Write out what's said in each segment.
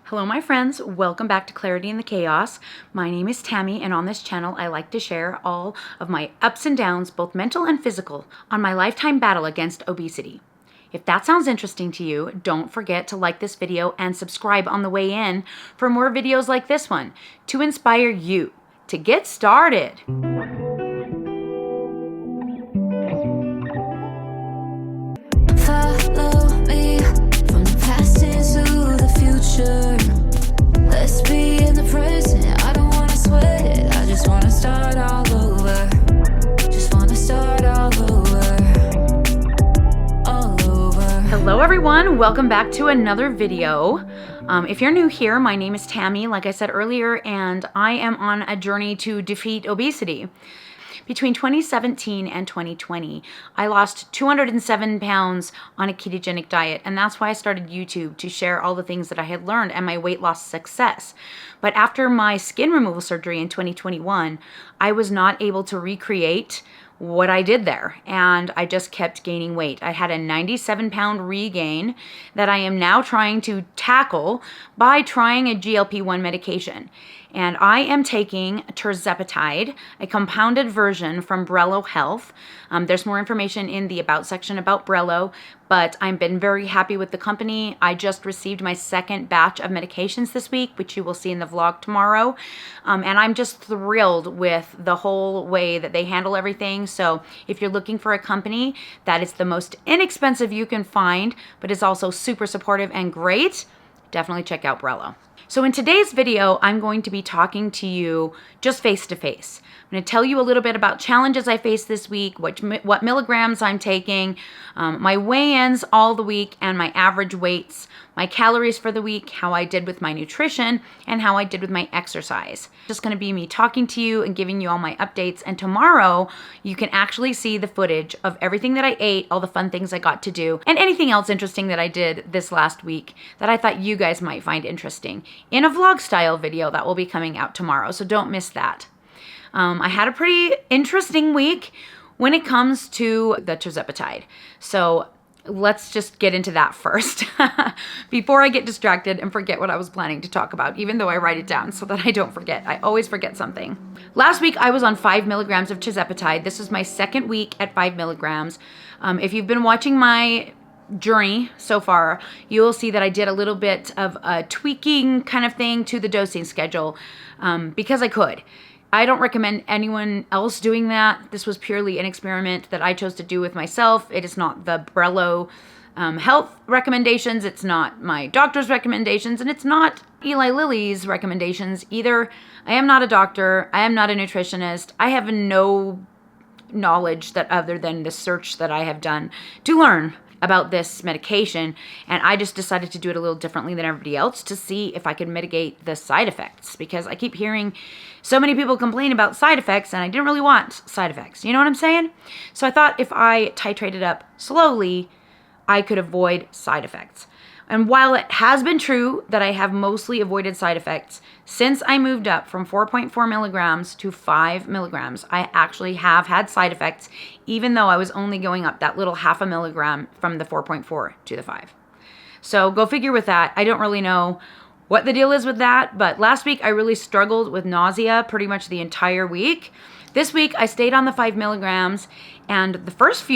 Hello my friends, welcome back to Clarity in the Chaos. My name is Tammy, and on this channel I like to share all of my ups and downs, both mental and physical, on my lifetime battle against obesity. If that sounds interesting to you, don't forget to like this video and subscribe on the way in for more videos like this one to inspire you to get started. Follow me from the past into the future. Let's be in the present. I don't wanna sweat it. I just wanna start all over. Just wanna start all over. All over. Hello everyone, welcome back to another video. If you're new here, my name is Tammy, like I said earlier, and I am on a journey to defeat obesity. Between 2017 and 2020, I lost 207 pounds on a ketogenic diet, and that's why I started YouTube, to share all the things that I had learned and my weight loss success. But after my skin removal surgery in 2021, I was not able to recreate what I did there, and I just kept gaining weight. I had a 97-pound regain that I am now trying to tackle by trying a GLP-1 medication. And I am taking Tirzepatide, a compounded version from Brello Health. There's more information in the About section about Brello, but I've been very happy with the company. I just received my second batch of medications this week, which you will see in the vlog tomorrow. And I'm just thrilled with the whole way that they handle everything. So if you're looking for a company that is the most inexpensive you can find, but is also super supportive and great, definitely check out Brello. So in today's video, I'm going to be talking to you just face to face. I'm going to tell you a little bit about challenges I faced this week, what milligrams I'm taking, my weigh-ins all the week and my average weights, my calories for the week, how I did with my nutrition, and how I did with my exercise. Just going to be me talking to you and giving you all my updates. And tomorrow, you can actually see the footage of everything that I ate, all the fun things I got to do, and anything else interesting that I did this last week that I thought you guys might find interesting in a vlog style video that will be coming out tomorrow. So don't miss that. I had a pretty interesting week when it comes to the Tirzepatide. So let's just get into that first before I get distracted and forget what I was planning to talk about, even though I write it down so that I don't forget. I always forget something. Last week, I was on 5 milligrams of Tirzepatide. This is my second week at 5 milligrams. If you've been watching my journey so far, you will see that I did a little bit of a tweaking kind of thing to the dosing schedule because I could. I don't recommend anyone else doing that. This was purely an experiment that I chose to do with myself. It is not the Brello health recommendations. It's not my doctor's recommendations, and it's not Eli Lilly's recommendations either. I am not a doctor. I am not a nutritionist. I have no knowledge that other than the search that I have done to learn about this medication, and I just decided to do it a little differently than everybody else to see if I could mitigate the side effects, because I keep hearing so many people complain about side effects, and I didn't really want side effects. You know what I'm saying? So I thought if I titrated up slowly, I could avoid side effects. And while it has been true that I have mostly avoided side effects, since I moved up from 4.4 milligrams to 5 milligrams, I actually have had side effects, even though I was only going up that little half a milligram from the 4.4 to the 5. So go figure with that. I don't really know what the deal is with that, but last week I really struggled with nausea pretty much the entire week. This week I stayed on the 5 milligrams, and the first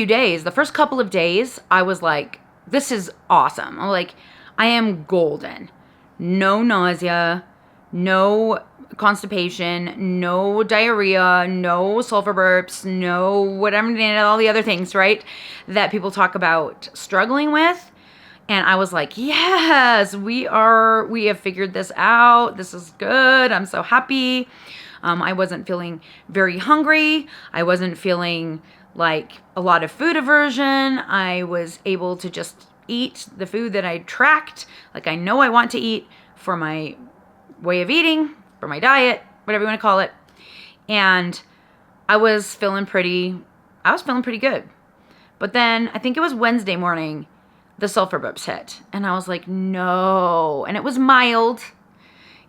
couple of days, I was like, this is awesome. I'm like, I am golden. No nausea, no constipation, no diarrhea, no sulfur burps, no whatever, all the other things, right, that people talk about struggling with. And I was like, yes, we have figured this out. This is good. I'm so happy. I wasn't feeling very hungry. I wasn't feeling like a lot of food aversion. I was able to just eat the food that I tracked, like I know I want to eat for my way of eating, for my diet, whatever you want to call it. And I was feeling pretty good. But then I think it was Wednesday morning, the sulfur burps hit. And I was like, no. And it was mild.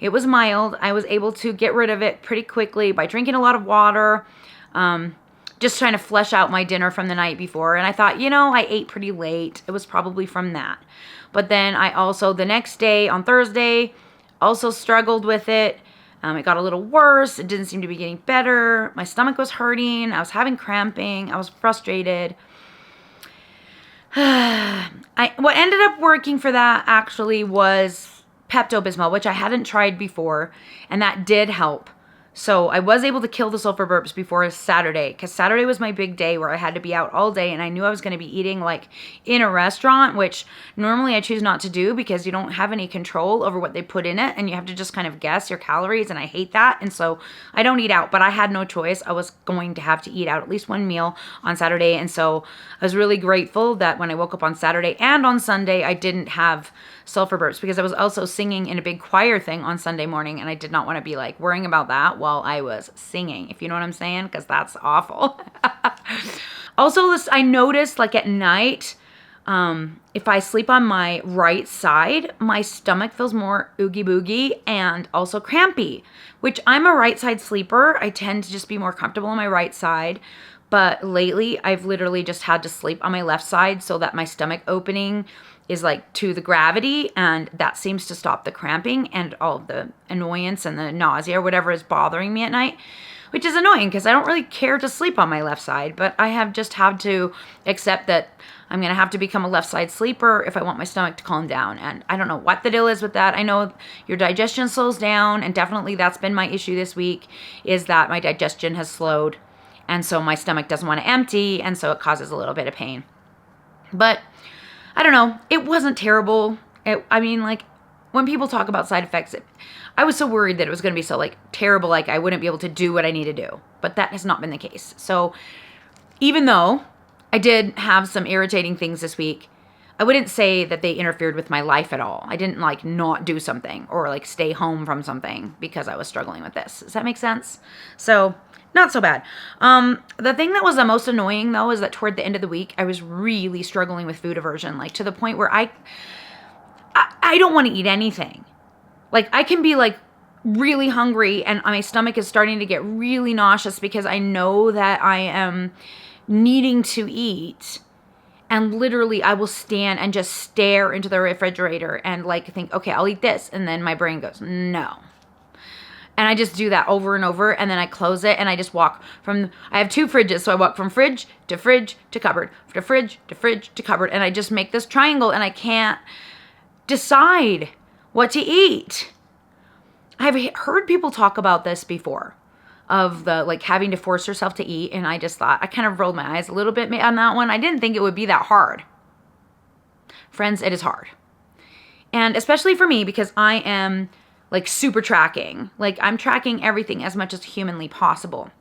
I was able to get rid of it pretty quickly by drinking a lot of water. Just trying to flesh out my dinner from the night before. And I thought, I ate pretty late. It was probably from that. But then I also, the next day on Thursday, Also struggled with it. It got a little worse. It didn't seem to be getting better. My stomach was hurting. I was having cramping. I was frustrated. What ended up working for that actually was Pepto-Bismol, which I hadn't tried before, and that did help. So I was able to kill the sulfur burps before Saturday, because Saturday was my big day where I had to be out all day, and I knew I was going to be eating like in a restaurant, which normally I choose not to do because you don't have any control over what they put in it, and you have to just kind of guess your calories, and I hate that. And so I don't eat out, but I had no choice. I was going to have to eat out at least one meal on Saturday, and so I was really grateful that when I woke up on Saturday and on Sunday, I didn't have sulfur burps, because I was also singing in a big choir thing on Sunday morning, and I did not want to be like worrying about that while I was singing, if you know what I'm saying, because that's awful. Also, I noticed like at night, if I sleep on my right side, my stomach feels more oogie boogie and also crampy, which I'm a right side sleeper. I tend to just be more comfortable on my right side. But lately, I've literally just had to sleep on my left side so that my stomach opening is like to the gravity, and that seems to stop the cramping and all of the annoyance and the nausea or whatever is bothering me at night, which is annoying because I don't really care to sleep on my left side, but I have just had to accept that I'm going to have to become a left side sleeper if I want my stomach to calm down. And I don't know what the deal is with that. I know your digestion slows down, and definitely that's been my issue this week, is that my digestion has slowed. And so my stomach doesn't want to empty, and so it causes a little bit of pain. But I don't know. It wasn't terrible. I mean, like, when people talk about side effects, I was so worried that it was going to be so, like, terrible, like I wouldn't be able to do what I need to do. But that has not been the case. So even though I did have some irritating things this week, I wouldn't say that they interfered with my life at all. I didn't, like, not do something or, like, stay home from something because I was struggling with this. Does that make sense? So not so bad. The thing that was the most annoying, though, is that toward the end of the week, I was really struggling with food aversion, like to the point where I don't want to eat anything. Like, I can be like really hungry and my stomach is starting to get really nauseous because I know that I am needing to eat. And literally, I will stand and just stare into the refrigerator and like think, okay, I'll eat this. And then my brain goes, no. And I just do that over and over, and then I close it, and I just walk I have 2 fridges, so I walk from fridge to cupboard, to fridge to cupboard, and I just make this triangle, and I can't decide what to eat. I've heard people talk about this before, of the, like, having to force yourself to eat, and I just thought, I kind of rolled my eyes a little bit on that one. I didn't think it would be that hard. Friends, it is hard. And especially for me, because I am like super tracking. Like, I'm tracking everything as much as humanly possible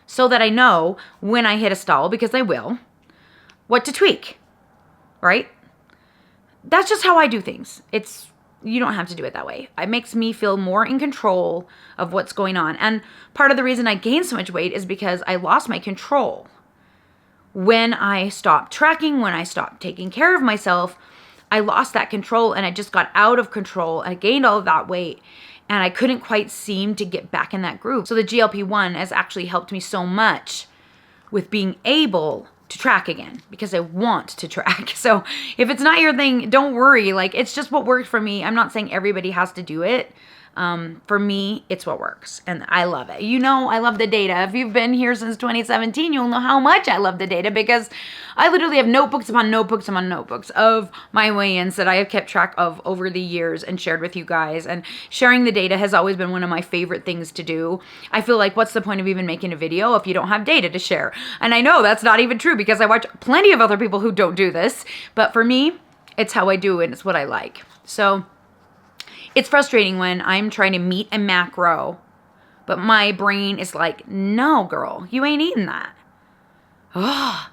so that I know when I hit a stall, because I will, what to tweak, right? That's just how I do things. You don't have to do it that way. It makes me feel more in control of what's going on. And part of the reason I gained so much weight is because I lost my control. When I stopped tracking, when I stopped taking care of myself, I lost that control, and I just got out of control. I gained all of that weight, and I couldn't quite seem to get back in that groove. So the GLP-1 has actually helped me so much with being able to track again, because I want to track. So if it's not your thing, don't worry. Like, it's just what worked for me. I'm not saying everybody has to do it. For me, it's what works, and I love it. You know, I love the data. If you've been here since 2017, you'll know how much I love the data, because I literally have notebooks upon notebooks upon notebooks of my weigh-ins that I have kept track of over the years and shared with you guys. And sharing the data has always been one of my favorite things to do. I feel like, what's the point of even making a video if you don't have data to share? And I know that's not even true, because I watch plenty of other people who don't do this, but for me, it's how I do it, and it's what I like. So it's frustrating when I'm trying to meet a macro, but my brain is like, no, girl, you ain't eating that. Oh,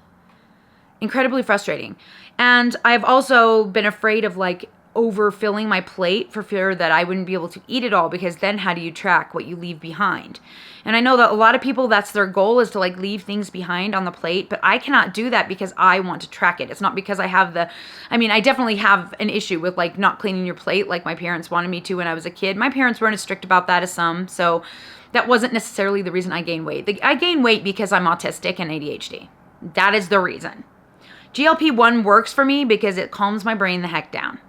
incredibly frustrating. And I've also been afraid of, like, overfilling my plate for fear that I wouldn't be able to eat it all, because then how do you track what you leave behind? And I know that a lot of people, that's their goal, is to, like, leave things behind on the plate, but I cannot do that because I want to track it. It's not because I have I definitely have an issue with, like, not cleaning your plate like my parents wanted me to when I was a kid. My parents weren't as strict about that as some, so that wasn't necessarily the reason I gained weight. I gained weight because I'm autistic and ADHD. That is the reason. GLP-1 works for me because it calms my brain the heck down.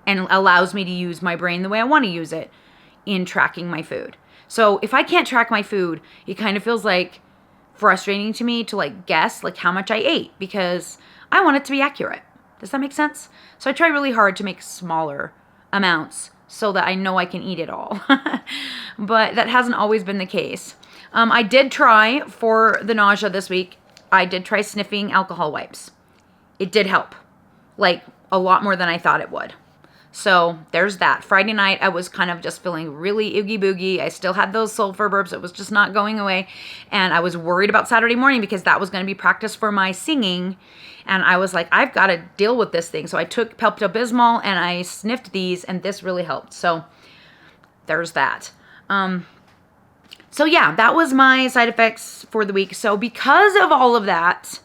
and allows me to use my brain the way I want to use it in tracking my food. So if I can't track my food, it kind of feels like frustrating to me to like guess like how much I ate because I want it to be accurate. Does that make sense? So I try really hard to make smaller amounts so that I know I can eat it all. But that hasn't always been the case. I did try for the nausea this week. I did try sniffing alcohol wipes. It did help, like a lot more than I thought it would. So there's that. Friday night, I was kind of just feeling really oogie boogie. I still had those sulfur burps. It was just not going away. And I was worried about Saturday morning because that was going to be practice for my singing. And I was like, I've got to deal with this thing. So I took Pepto-Bismol and I sniffed these and this really helped. So there's that. So yeah, that was my side effects for the week. So because of all of that,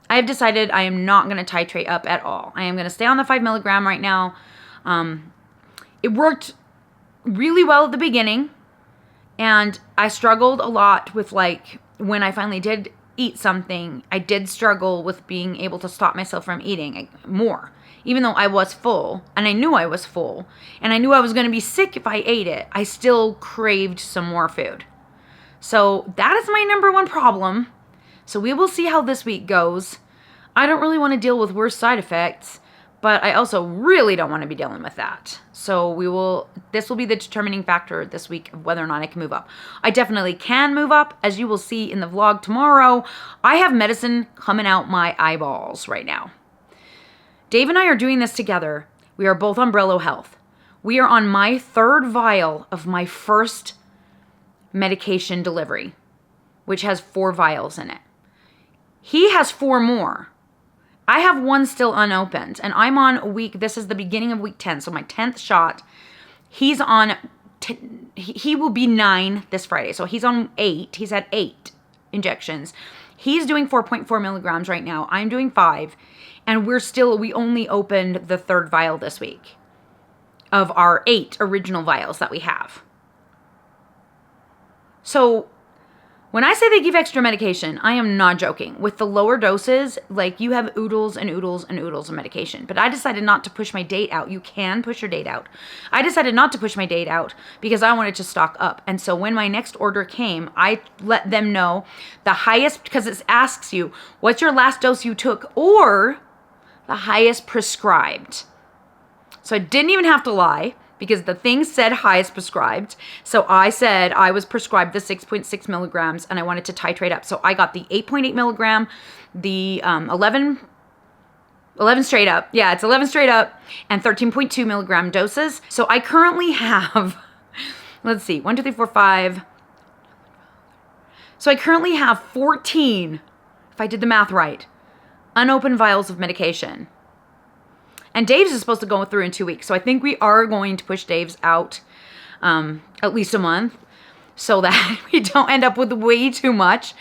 I have decided I am not going to titrate up at all. I am going to stay on the 5 milligram right now. It worked really well at the beginning, and I struggled a lot with like when I finally did eat something, I did struggle with being able to stop myself from eating more, even though I was full and I knew I was full and I knew I was going to be sick if I ate it. I still craved some more food. So that is my number one problem. So we will see how this week goes. I don't really want to deal with worse side effects, but I also really don't want to be dealing with that. So this will be the determining factor this week of whether or not I can move up. I definitely can move up, as you will see in the vlog tomorrow. I have medicine coming out my eyeballs right now. Dave and I are doing this together. We are both on Brello Health. We are on my 3rd vial of my first medication delivery, which has 4 vials in it. He has 4 more. I have 1 still unopened, and I'm on this is the beginning of week 10, so my 10th shot. He's on, he will be 9 this Friday, so he's on 8. He's had 8 injections. He's doing 4.4 milligrams right now. I'm doing 5, and we only opened the 3rd vial this week of our 8 original vials that we have. So when I say they give extra medication, I am not joking. With the lower doses, like you have oodles and oodles and oodles of medication. But I decided not to push my date out. You can push your date out. I decided not to push my date out because I wanted to stock up. And so when my next order came, I let them know the highest, because it asks you, what's your last dose you took, or the highest prescribed. So I didn't even have to lie, because the thing said highest prescribed. So I said I was prescribed the 6.6 milligrams and I wanted to titrate up. So I got the 8.8 milligram, the 11 straight up. Yeah, it's 11 straight up and 13.2 milligram doses. So I currently have, let's see, 1, 2, 3, 4, 5. So I currently have 14, if I did the math right, unopened vials of medication. And Dave's is supposed to go through in 2 weeks. So I think we are going to push Dave's out at least a month so that we don't end up with way too much.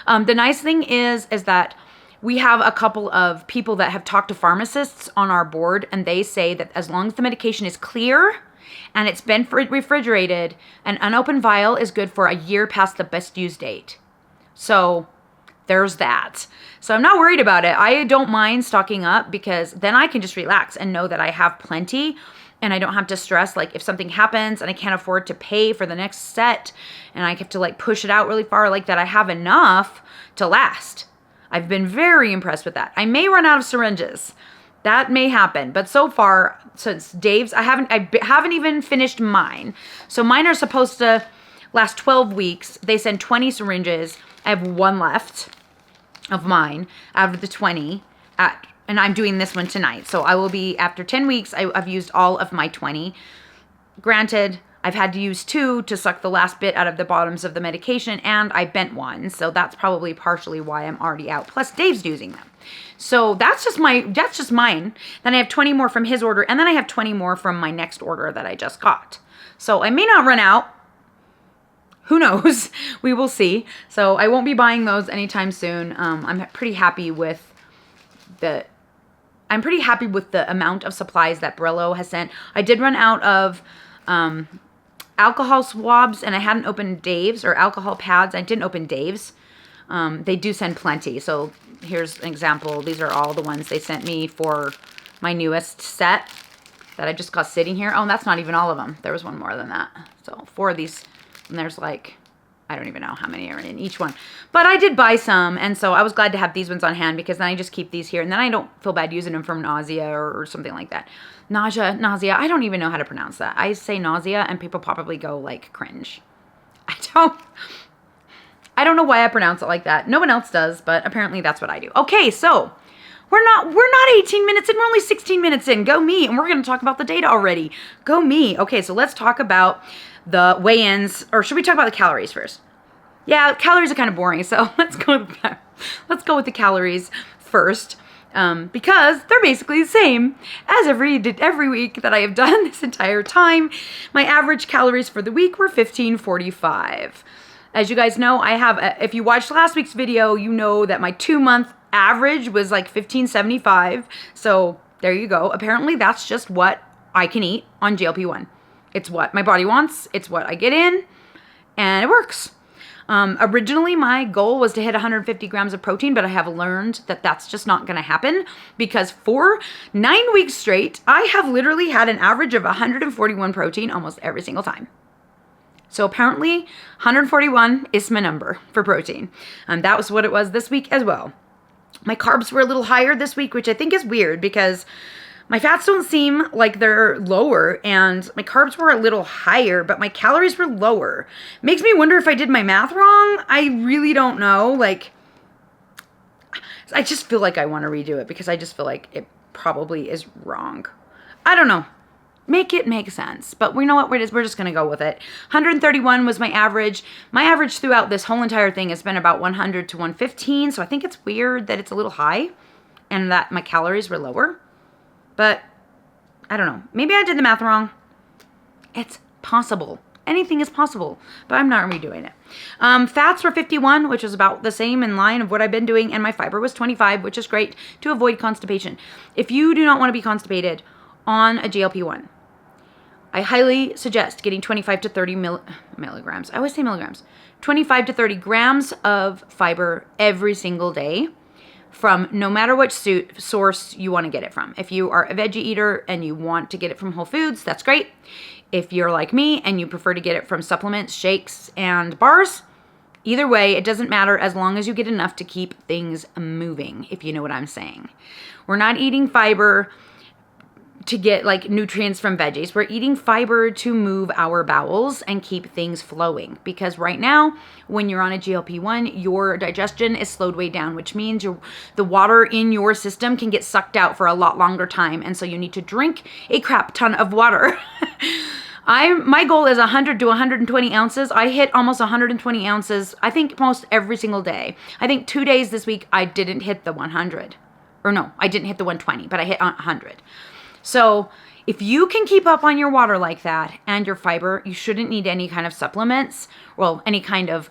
The nice thing is that we have a couple of people that have talked to pharmacists on our board, and they say that as long as the medication is clear and it's been refrigerated, an unopened vial is good for a year past the best use date. So there's that. So I'm not worried about it. I don't mind stocking up because then I can just relax and know that I have plenty and I don't have to stress like if something happens and I can't afford to pay for the next set and I have to like push it out really far, like that I have enough to last. I've been very impressed with that. I may run out of syringes. That may happen, but so far since Dave's, I haven't even finished mine. So mine are supposed to last 12 weeks. They send 20 syringes. I have 1 left of mine out of the 20 and I'm doing this one tonight. So I will be, after 10 weeks, I've used all of my 20. Granted, I've had to use 2 to suck the last bit out of the bottoms of the medication, and I bent 1. So that's probably partially why I'm already out. Plus Dave's using them. So that's just mine. Then I have 20 more from his order, and then I have 20 more from my next order that I just got. So I may not run out. Who knows? We will see. So I won't be buying those anytime soon. I'm pretty happy with the amount of supplies that Brello has sent. I did run out of alcohol swabs, and I hadn't opened Dave's, or alcohol pads. I didn't open Dave's. They do send plenty. So here's an example. These are all the ones they sent me for my newest set. that I just got sitting here. Oh, and that's not even all of them. There was one more than that. So 4 of these, and there's like, I don't even know how many are in each one. But I did buy some, and so I was glad to have these ones on hand because then I just keep these here, and then I don't feel bad using them for nausea or something like that. Nausea, I don't even know how to pronounce that. I say nausea, and people probably go like cringe. I don't know why I pronounce it like that. No one else does, but apparently that's what I do. Okay, so we're not 18 minutes in, we're only 16 minutes in. Go me, and we're going to talk about the data already. Go me. Okay, so let's talk about the weigh-ins, or should we talk about the calories first? Yeah, calories are kind of boring, so let's go with the calories first. Because they're basically the same as every week that I have done this entire time. My average calories for the week were 1545. As you guys know, if you watched last week's video, you know that my 2-month average was like 1575. So there you go. Apparently that's just what I can eat on GLP-1. It's what my body wants. It's what I get in, and it works. Originally, my goal was to hit 150 grams of protein, but I have learned that that's just not going to happen because for 9 weeks straight, I have literally had an average of 141 protein almost every single time. So apparently 141 is my number for protein. That was what it was this week as well. My carbs were a little higher this week, which I think is weird because my fats don't seem like they're lower, and my carbs were a little higher, but my calories were lower. Makes me wonder if I did my math wrong. I really don't know. Like, I just feel like I want to redo it because I just feel like it probably is wrong. I don't know. Make it make sense. But we know what, we're just going to go with it. 131 was my average. My average throughout this whole entire thing has been about 100 to 115, so I think it's weird that it's a little high and that my calories were lower. But I don't know. Maybe I did the math wrong. It's possible. Anything is possible, but I'm not redoing it. Fats were 51, which was about the same in line of what I've been doing, and my fiber was 25, which is great to avoid constipation. If you do not want to be constipated on a GLP-1, I highly suggest getting 25 to 30 milligrams. I always say milligrams. 25 to 30 grams of fiber every single day, from no matter which source you want to get it from. If you are a veggie eater and you want to get it from Whole Foods, that's great. If you're like me and you prefer to get it from supplements, shakes, and bars, either way, it doesn't matter as long as you get enough to keep things moving, if you know what I'm saying. We're not eating fiber to get like nutrients from veggies. We're eating fiber to move our bowels and keep things flowing. Because right now, when you're on a GLP-1, your digestion is slowed way down, which means the water in your system can get sucked out for a lot longer time. And so you need to drink a crap ton of water. My goal is 100 to 120 ounces. I hit almost 120 ounces, I think most every single day. I think 2 days this week, I didn't hit the 100. Or no, I didn't hit the 120, but I hit 100. So if you can keep up on your water like that and your fiber, you shouldn't need any kind of supplements, well, any kind of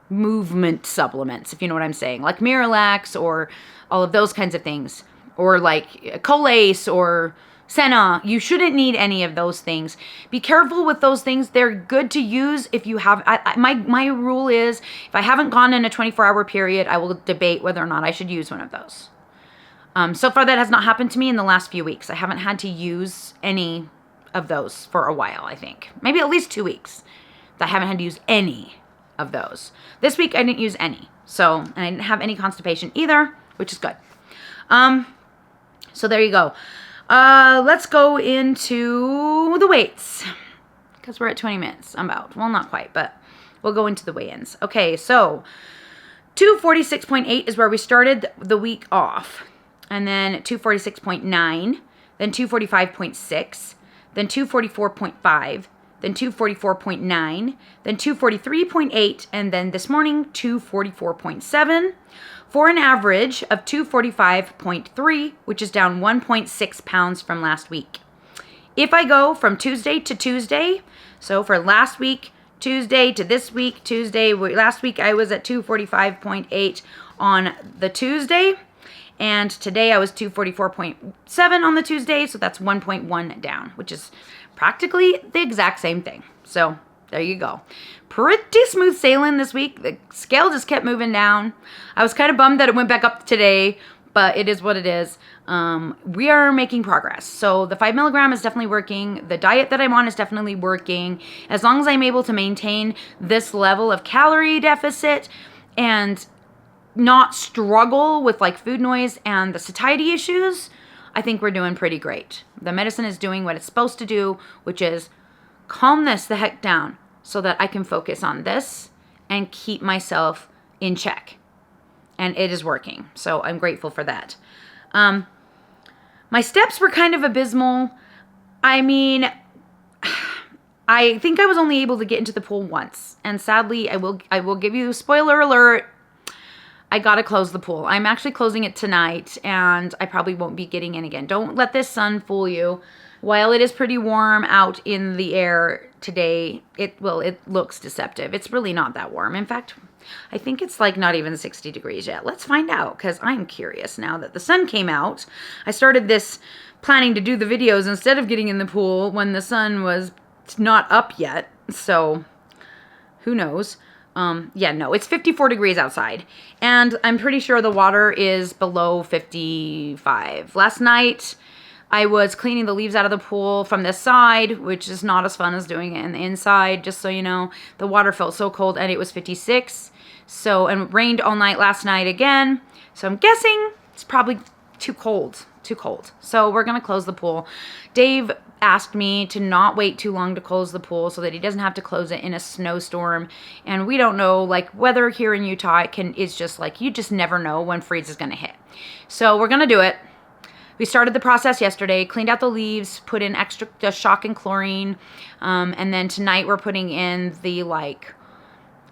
movement supplements, if you know what I'm saying, like Miralax or all of those kinds of things, or like Colace or Senna. You shouldn't need any of those things. Be careful with those things. They're good to use if you have, my rule is if I haven't gone in a 24-hour period, I will debate whether or not I should use one of those. So far, that has not happened to me in the last few weeks. I haven't had to use any of those for a while, I think. Maybe at least 2 weeks that I haven't had to use any of those. This week, I didn't use any. And I didn't have any constipation either, which is good. So there you go. Let's go into the weights because we're at 20 minutes. Well, not quite, but we'll go into the weigh-ins. Okay, so 246.8 is where we started the week off. And then 246.9, then 245.6, then 244.5, then 244.9, then 243.8, and then this morning 244.7, for an average of 245.3, which is down 1.6 pounds from last week. If I go from Tuesday to Tuesday, so for last week, Tuesday to this week, last week I was at 245.8 on the Tuesday. And today I was 244.7 on the Tuesday, so that's 1.1 down, which is practically the exact same thing. So there you go. Pretty smooth sailing this week. The scale just kept moving down. I was kind of bummed that it went back up today, but it is what it is. We are making progress. So the 5 milligram is definitely working. The diet that I'm on is definitely working. As long as I'm able to maintain this level of calorie deficit and not struggle with like food noise and the satiety issues, I think we're doing pretty great. The medicine is doing what it's supposed to do, which is calm this the heck down so that I can focus on this and keep myself in check. And it is working. So I'm grateful for that. My steps were kind of abysmal. I mean, I think I was only able to get into the pool once. And sadly, I will give you a spoiler alert. I got to close the pool. I'm actually closing it tonight, and I probably won't be getting in again. Don't let this sun fool you. While it is pretty warm out in the air today, it looks deceptive. It's really not that warm. In fact, I think it's like not even 60 degrees yet. Let's find out, because I'm curious now that the sun came out. I started this planning to do the videos instead of getting in the pool when the sun was not up yet. So who knows? Yeah, no, it's 54 degrees outside, and I'm pretty sure the water is below 55. Last night, I was cleaning the leaves out of the pool from this side, which is not as fun as doing it in the inside, just so you know. The water felt so cold, and it was 56, and it rained all night last night again, so I'm guessing it's probably too cold. So we're going to close the pool. Dave asked me to not wait too long to close the pool so that he doesn't have to close it in a snowstorm. And we don't know, like, weather here in Utah is just like, you just never know when freeze is going to hit. So we're going to do it. We started the process yesterday, cleaned out the leaves, put in extra shock and chlorine. And then tonight we're putting in the like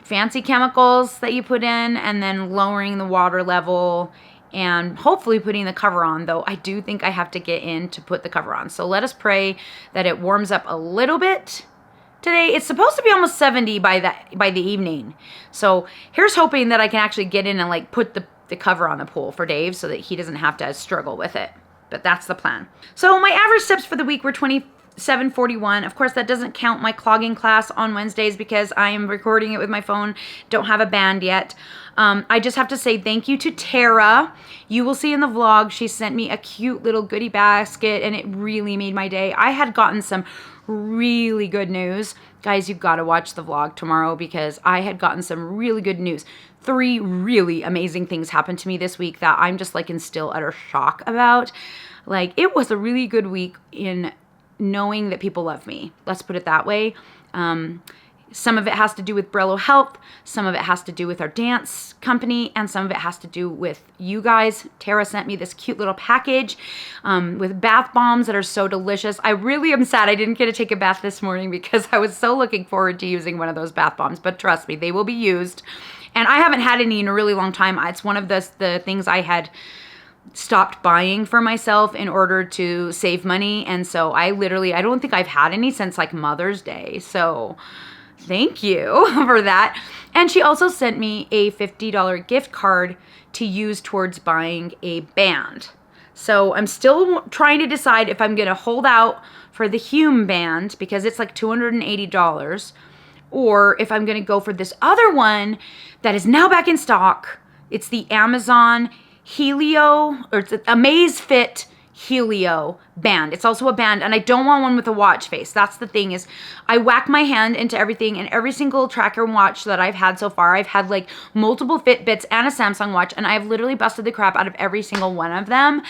fancy chemicals that you put in, and then lowering the water level and hopefully putting the cover on, though I do think I have to get in to put the cover on. So let us pray that it warms up a little bit today. It's supposed to be almost 70 by the evening. So here's hoping that I can actually get in and like put the cover on the pool for Dave so that he doesn't have to struggle with it. But that's the plan. So my average steps for the week were 2741. Of course, that doesn't count my clogging class on Wednesdays because I am recording it with my phone. Don't have a band yet. I just have to say thank you to Tara. You will see in the vlog, she sent me a cute little goodie basket, and it really made my day. I had gotten some really good news. Guys, you've got to watch the vlog tomorrow because I had gotten some really good news. 3 really amazing things happened to me this week that I'm just like in still utter shock about. Like, it was a really good week in knowing that people love me. Let's put it that way. Some of it has to do with Brello Health, some of it has to do with our dance company, and some of it has to do with you guys. Tara sent me this cute little package with bath bombs that are so delicious. I really am sad I didn't get to take a bath this morning because I was so looking forward to using one of those bath bombs, but trust me, they will be used. And I haven't had any in a really long time. It's one of the things I had stopped buying for myself in order to save money, and so I don't think I've had any since like Mother's Day. So thank you for that. And she also sent me a $50 gift card to use towards buying a band. So I'm still trying to decide if I'm going to hold out for the Hume band because it's like $280, or if I'm going to go for this other one that is now back in stock. It's the Amazon Helio, or it's Amazfit Helio band. It's also a band, and I don't want one with a watch face. That's the thing, is I whack my hand into everything, and every single tracker watch that I've had so far, I've had like multiple Fitbits and a Samsung watch, and I've literally busted the crap out of every single one of them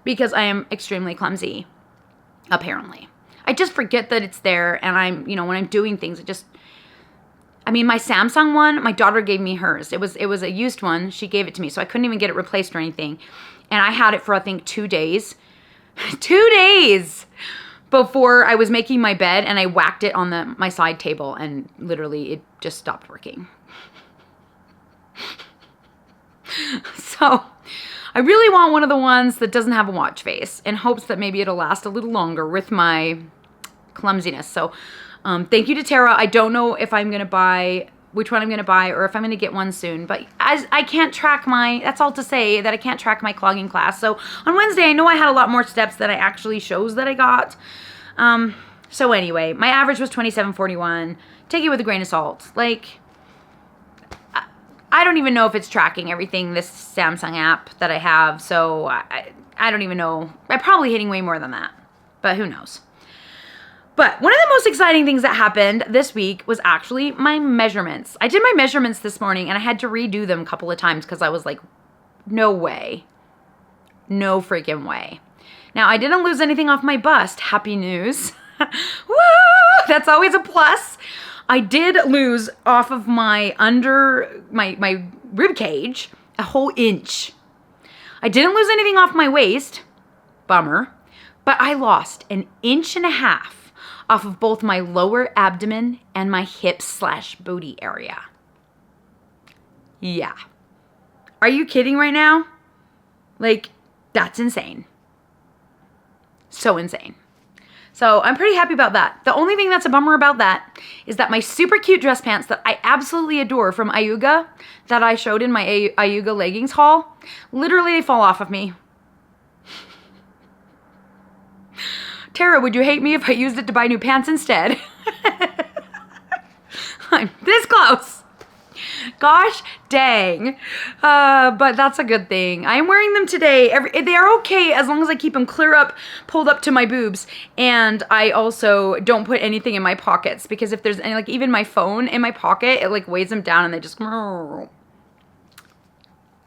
because I am extremely clumsy, apparently. I just forget that it's there, and when I'm doing things, my Samsung one, my daughter gave me hers. It was a used one. She gave it to me, so I couldn't even get it replaced or anything. And I had it for, I think, 2 days. 2 days before I was making my bed, and I whacked it on my side table, and literally it just stopped working. So I really want one of the ones that doesn't have a watch face, in hopes that maybe it'll last a little longer with my clumsiness. So thank you to Tara. I don't know if I'm going to buy, which one I'm going to buy, or if I'm going to get one soon. But as I can't track that's all to say that I can't track my clogging class. So on Wednesday, I know I had a lot more steps than I actually shows that I got. So anyway, my average was 2741. Take it with a grain of salt. Like, I don't even know if it's tracking everything, this Samsung app that I have. So I don't even know. I'm probably hitting way more than that, but who knows? But one of the most exciting things that happened this week was actually my measurements. I did my measurements this morning and I had to redo them a couple of times because I was like, no way. No freaking way. Now, I didn't lose anything off my bust. Happy news. Woo! That's always a plus. I did lose off of my my rib cage a whole inch. I didn't lose anything off my waist. Bummer. But I lost 1.5 inches off of both my lower abdomen and my hips/booty area. Yeah. Are you kidding right now? Like, that's insane. So insane. So I'm pretty happy about that. The only thing that's a bummer about that is that my super cute dress pants that I absolutely adore from Ayuga, that I showed in my Ayuga leggings haul, literally they fall off of me. Tara, would you hate me if I used it to buy new pants instead? I'm this close. Gosh dang. But that's a good thing. I'm wearing them today. They are okay as long as I keep them pulled up to my boobs. And I also don't put anything in my pockets, because if there's any, like even my phone in my pocket, it like weighs them down and they just...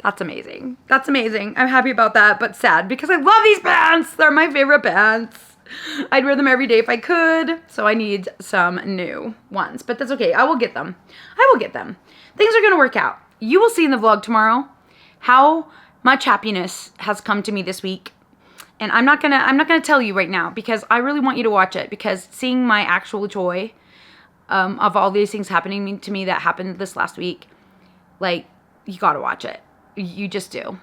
That's amazing. That's amazing. I'm happy about that, but sad because I love these pants. They're my favorite pants. I'd wear them every day if I could, so I need some new ones, but that's okay. I will get them. I will get them. Things are going to work out. You will see in the vlog tomorrow how much happiness has come to me this week. And I'm not going to tell you right now because I really want you to watch it, because seeing my actual joy of all these things happening to me that happened this last week, like, you got to watch it. You just do.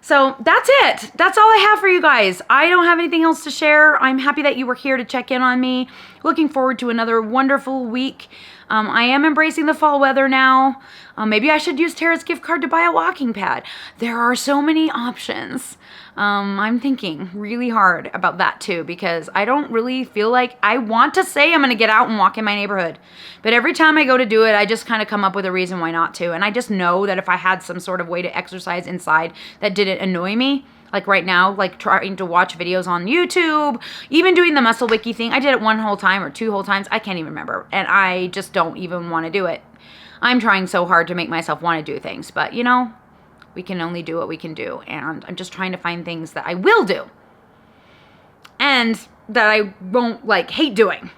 So that's it. That's all I have for you guys. I don't have anything else to share. I'm happy that you were here to check in on me. Looking forward to another wonderful week. I am embracing the fall weather now. Maybe I should use Tara's gift card to buy a walking pad. There are so many options. I'm thinking really hard about that too, because I don't really feel like I want to say I'm going to get out and walk in my neighborhood. But every time I go to do it, I just kind of come up with a reason why not to. And I just know that if I had some sort of way to exercise inside that didn't annoy me, like right now, like trying to watch videos on YouTube, even doing the muscle wiki thing. I did it one whole time or 2 whole times. I can't even remember. And I just don't even want to do it. I'm trying so hard to make myself want to do things. But, you know, we can only do what we can do. And I'm just trying to find things that I will do. And that I won't, like, hate doing.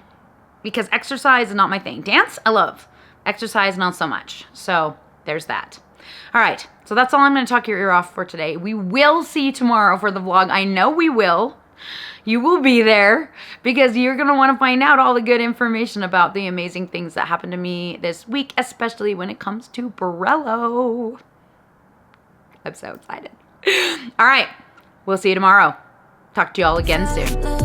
Because exercise is not my thing. Dance, I love. Exercise, not so much. So, there's that. All right, so that's all I'm going to talk your ear off for today. We will see you tomorrow for the vlog. I know we will. You will be there because you're going to want to find out all the good information about the amazing things that happened to me this week, especially when it comes to Borello. I'm so excited. All right, we'll see you tomorrow. Talk to you all again soon.